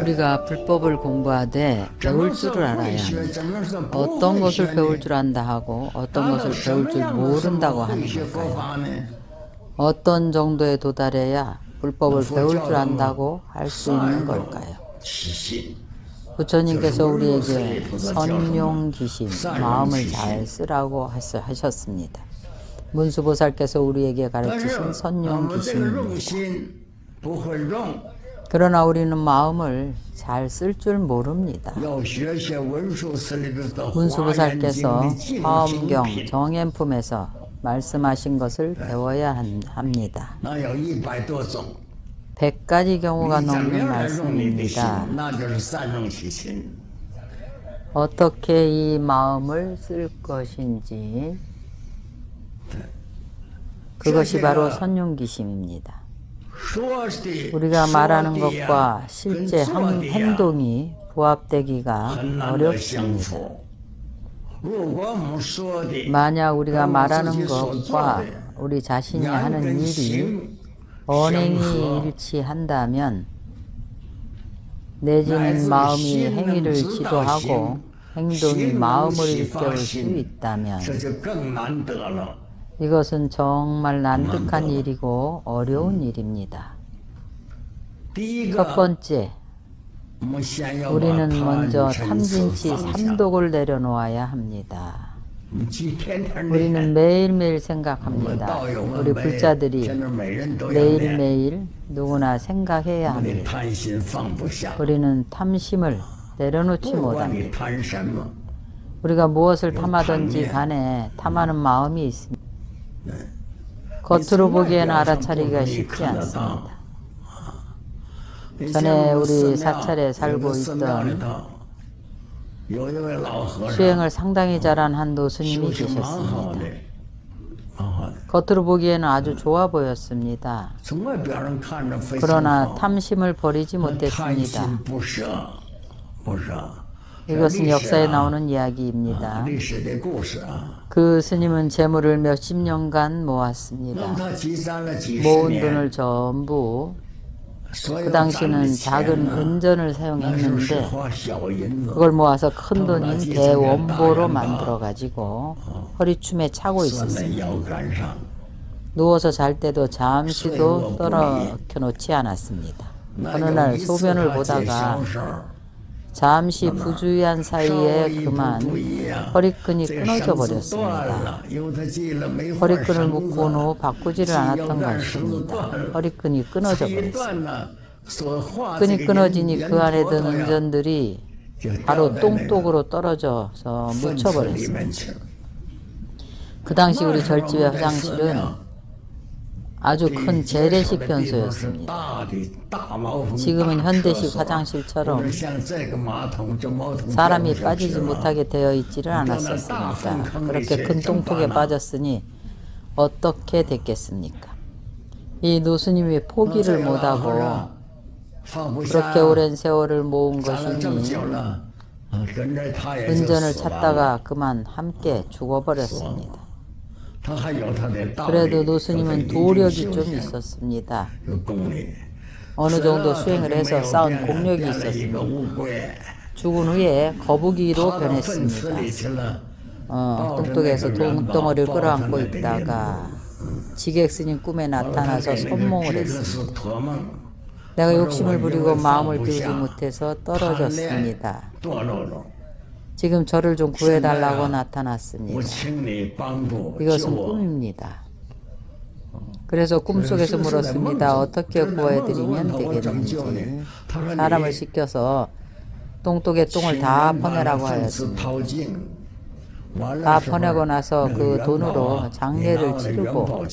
우리가 불법을 공부하되 배울 줄을 알아야 합니다. 어떤 것을 배울 줄 안다 하고 어떤 것을 배울 줄 모른다고 하는 걸까요? 어떤 정도에 도달해야 불법을 배울 줄 안다고 할 수 있는 걸까요? 부처님께서 우리에게 선용기심, 마음을 잘 쓰라고 하셨습니다. 문수보살께서 우리에게 가르치신 선용기심입니다. 그러나 우리는 마음을 잘 쓸 줄 모릅니다. 문수보살께서 화엄경 정행품에서 말씀하신 것을 배워야 합니다. 100가지 경우가 넘는 말씀입니다. 어떻게 이 마음을 쓸 것인지 그것이 바로 선용기심입니다. 우리가 말하는 것과 실제 행동이 부합되기가 어렵습니다. 만약 우리가 말하는 것과 우리 자신이 하는 일이 언행이 일치한다면 내지는 마음이 행위를 지도하고 행동이 마음을 일깨울 수 있다면 이것은 정말 난득한 일이고 어려운 일입니다. 첫 번째, 우리는 먼저 탐진치 3독을 내려놓아야 합니다. 우리는 매일매일 생각합니다. 우리 불자들이 매일매일 누구나 생각해야 합니다. 우리는 탐심을 내려놓지 못합니다. 우리가 무엇을 탐하든지 간에 탐하는 마음이 있습니다. 겉으로 보기에는 알아차리기가 쉽지 않습니다. 전에 우리 사찰에 살고 있던 수행을 상당히 잘한 한 노스님이 계셨습니다. 겉으로 보기에는 아주 좋아 보였습니다. 그러나 탐심을 버리지 못했습니다. 이것은 역사에 나오는 이야기입니다. 그 스님은 재물을 몇십 년간 모았습니다. 모은 돈을 전부 그 당시는 작은 은전을 사용했는데 그걸 모아서 큰 돈인 대원보로 만들어가지고 허리춤에 차고 있었습니다. 누워서 잘 때도 잠시도 떨어켜 놓지 않았습니다. 어느 날 소변을 보다가 잠시 부주의한 사이에 그만 허리끈이 끊어져 버렸습니다. 허리끈을 묶은 후 바꾸지를 않았던 것입니다. 허리끈이 끊어져 버렸습니다. 끈이 끊어지니 그 안에 든 은전들이 바로 똥독으로 떨어져서 묻혀버렸습니다. 그 당시 우리 절집의 화장실은 아주 큰 재래식 변소였습니다. 지금은 현대식 화장실처럼 사람이 빠지지 못하게 되어 있지를 않았었습니다. 그렇게 큰 똥톡에 빠졌으니 어떻게 됐겠습니까? 이 노스님이 포기를 못하고 그렇게 오랜 세월을 모은 것이니 은전을 찾다가 그만 함께 죽어버렸습니다. 그래도 노스님은 도력이 좀 있었습니다. 어느 정도 수행을 해서 쌓은 공력이 있었습니다. 죽은 후에 거북이로 변했습니다. 똥독에서 돈덩어리를 끌어안고 있다가 지객스님 꿈에 나타나서 선몽을 했습니다. 내가 욕심을 부리고 마음을 비우지 못해서 떨어졌습니다. 지금 저를 좀 구해달라고 나타났습니다. 이것은 꿈입니다. 그래서 꿈속에서 물었습니다. 어떻게 구해드리면 되겠는지. 사람을 시켜서 똥독에 똥을 다 퍼내라고 하였습니다. 다 퍼내고 나서 그 돈으로 장례를 치르고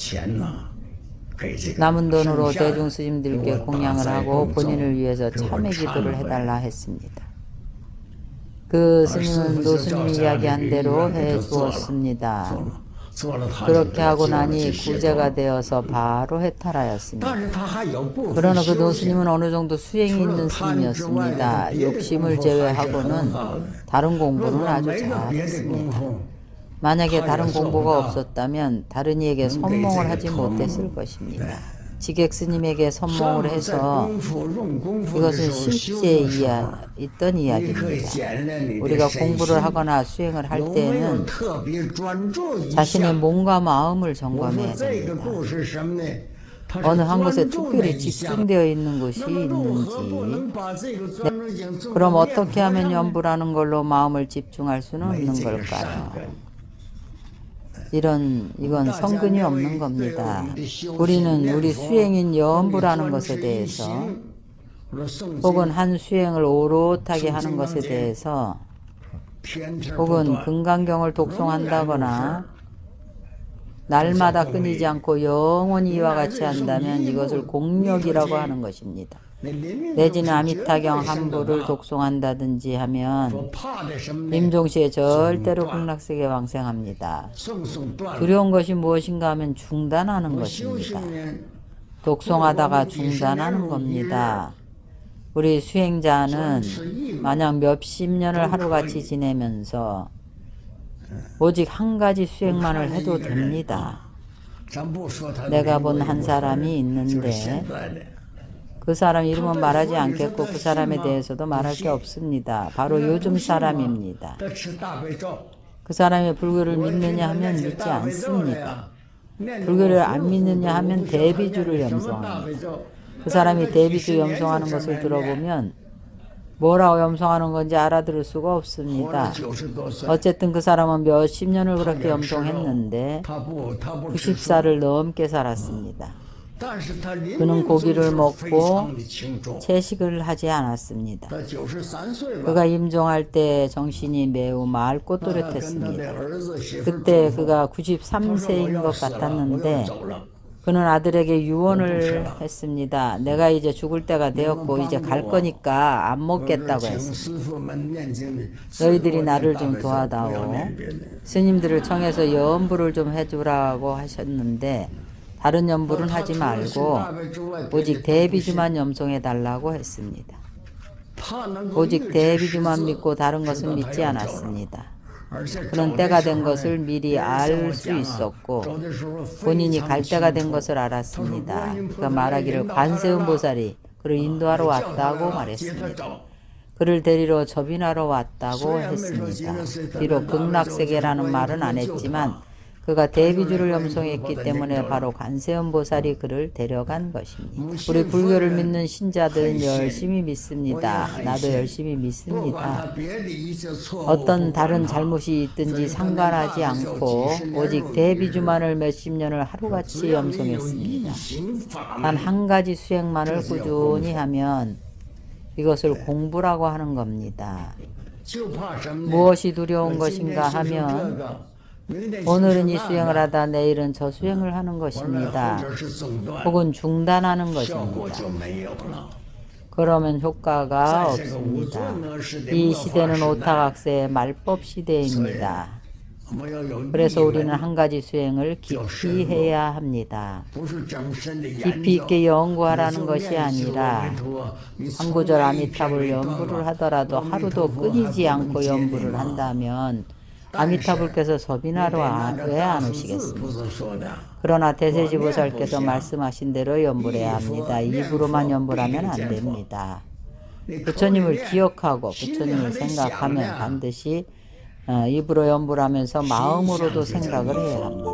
남은 돈으로 대중스님들께 공양을 하고 본인을 위해서 참회 기도를 해달라 했습니다. 그 스님은 노스님이 이야기한 대로 해주었습니다. 그렇게 하고 나니 구제가 되어서 바로 해탈하였습니다. 그러나 그 노스님은 어느 정도 수행이 있는 스님이었습니다. 욕심을 제외하고는 다른 공부는 아주 잘했습니다. 만약에 다른 공부가 없었다면 다른 이에게 선몽을 하지 못했을 것입니다. 지객 스님에게 선몽을 해서 이것은 실제 있던 이야기입니다. 우리가 공부를 하거나 수행을 할 때는 자신의 몸과 마음을 점검해야 됩니다. 어느 한 곳에 특별히 집중되어 있는 곳이 있는지, 그럼 어떻게 하면 염불하는 걸로 마음을 집중할 수는 없는 걸까요? 이건 성근이 없는 겁니다. 우리는 우리 수행인 염불하는 것에 대해서 혹은 한 수행을 오롯하게 하는 것에 대해서 혹은 금강경을 독송한다거나 날마다 끊이지 않고 영원히 이와 같이 한다면 이것을 공력이라고 하는 것입니다. 내지는 아미타경 한 부를 독송한다든지 하면 임종시에 절대로 극락세계 왕생합니다. 두려운 것이 무엇인가 하면 중단하는 것입니다. 독송하다가 중단하는 겁니다. 우리 수행자는 만약 몇십 년을 하루같이 지내면서 오직 한 가지 수행만을 해도 됩니다. 내가 본 한 사람이 있는데 그 사람 이름은 말하지 않겠고 그 사람에 대해서도 말할 게 없습니다. 바로 요즘 사람입니다. 그 사람이 불교를 믿느냐 하면 믿지 않습니다. 불교를 안 믿느냐 하면 대비주를 염송합니다. 그 사람이 대비주 염송하는 것을 들어보면 뭐라고 염송하는 건지 알아들을 수가 없습니다. 어쨌든 그 사람은 몇십 년을 그렇게 염송했는데 90살을 넘게 살았습니다. 그는 고기를 먹고 채식을 하지 않았습니다. 그가 임종할 때 정신이 매우 맑고 또렷했습니다. 그때 그가 93세인 것 같았는데 그는 아들에게 유언을 했습니다. 내가 이제 죽을 때가 되었고 이제 갈 거니까 안 먹겠다고 했습니다. 너희들이 나를 좀 도와다오. 스님들을 청해서 염불을 좀 해주라고 하셨는데 다른 염불은 하지 말고 오직 대비주만 염송해달라고 했습니다. 오직 대비주만 믿고 다른 것은 믿지 않았습니다. 그는 때가 된 것을 미리 알 수 있었고 본인이 갈 때가 된 것을 알았습니다. 그가 말하기를 관세음보살이 그를 인도하러 왔다고 말했습니다. 그를 데리러 접인하러 왔다고 했습니다. 비록 극락세계라는 말은 안 했지만 그가 대비주를 염송했기 때문에 바로 관세음보살이 그를 데려간 것입니다. 우리 불교를 믿는 신자들은 열심히 믿습니다. 나도 열심히 믿습니다. 어떤 다른 잘못이 있든지 상관하지 않고 오직 대비주만을 몇십 년을 하루같이 염송했습니다. 단 한 가지 수행만을 꾸준히 하면 이것을 공부라고 하는 겁니다. 무엇이 두려운 것인가 하면 오늘은 이 수행을 하다 내일은 저 수행을 하는 것입니다. 혹은 중단하는 것입니다. 그러면 효과가 없습니다. 이 시대는 오타각세의 말법 시대입니다. 그래서 우리는 한 가지 수행을 깊이 해야 합니다. 깊이 있게 연구하라는 것이 아니라 한 구절 아미타불 연부를 하더라도 하루도 끊이지 않고 연부를 한다면 아미타불께서 접인하러 왜 안 오시겠습니까? 그러나 대세지보살께서 말씀하신 대로 연불해야 합니다. 입으로만 연불하면 안 됩니다. 부처님을 기억하고 부처님을 생각하면 반드시 입으로 연불하면서 마음으로도 생각을 해야 합니다.